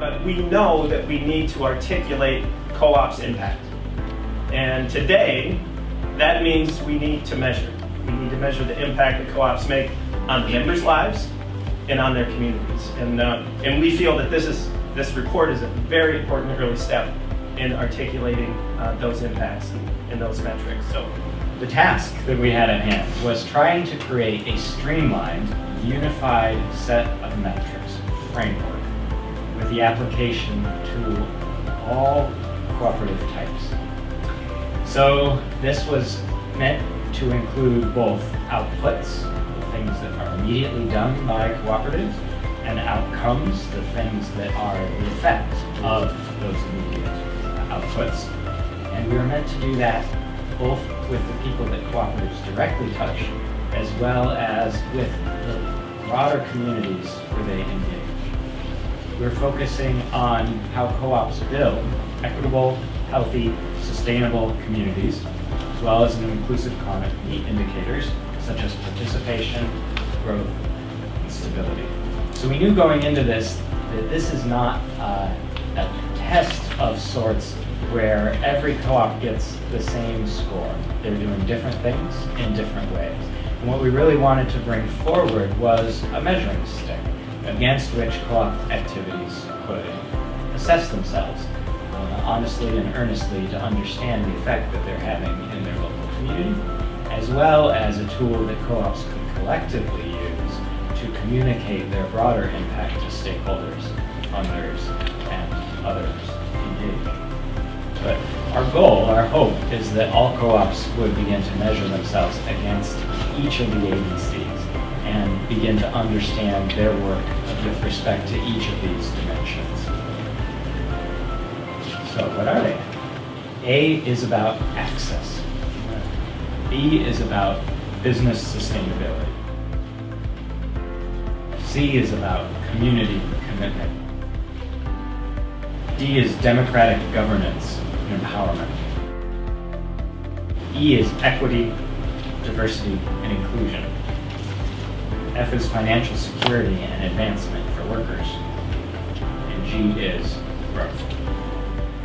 But we know that we need to articulate co-op's impact. And today, that means we need to measure. We need to measure the impact that co-ops make on the members' lives and on their communities. And we feel that this report is a very important early step in articulating those impacts and those metrics. So, the task that we had at hand was trying to create a streamlined, unified set of metrics framework with the application to all cooperative types. So this was meant to include both outputs, the things that are immediately done by cooperatives, and outcomes, the things that are the effect of those immediate outputs. And we were meant to do that both with the people that cooperatives directly touch, as well as with the broader communities where they engage. We're focusing on how co-ops build equitable, healthy, sustainable communities, as well as an inclusive economy indicators such as participation, growth, and stability. So we knew going into this that this is not a test of sorts where every co-op gets the same score. They're doing different things in different ways. And what we really wanted to bring forward was a measuring stick against which co-op activities could assess themselves honestly and earnestly to understand the effect that they're having in their local community, as well as a tool that co-ops could collectively use to communicate their broader impact to stakeholders, funders, and others engaged. But our goal, our hope, is that all co-ops would begin to measure themselves against each of the ABCs and begin to understand their work with respect to each of these dimensions. So what are they? A is about access. B is about business sustainability. C is about community commitment. D is democratic governance and empowerment. E is equity, diversity, and inclusion. F is financial security and advancement for workers. And G is growth.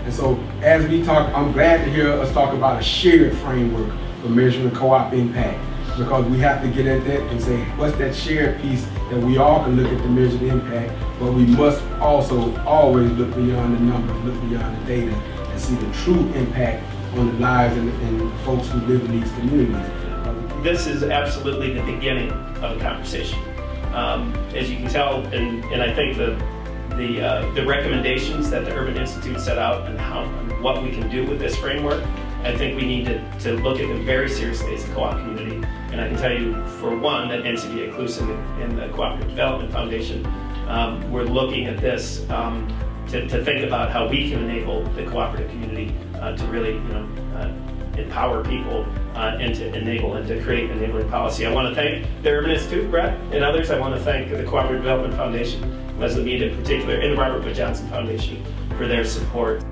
And so as we talk, I'm glad to hear us talk about a shared framework for measuring co-op impact, because we have to get at that and say, what's that shared piece that we all can look at to measure the impact, but we must also always look beyond the numbers, look beyond the data, and see the true impact on the lives and folks who live in these communities. This is absolutely the beginning of a conversation. As you can tell, and I think the recommendations that the Urban Institute set out and what we can do with this framework, I think we need to look at them very seriously as a co-op community. And I can tell you, for one, that NCBA Inclusive and the Cooperative Development Foundation, we're looking at this to think about how we can enable the cooperative community to really empower people and to enable and to create enabling policy. I want to thank the Urban Institute, Brett, and others. I want to thank the Cooperative Development Foundation, Leslie Mead in particular, and the Robert Wood Johnson Foundation for their support.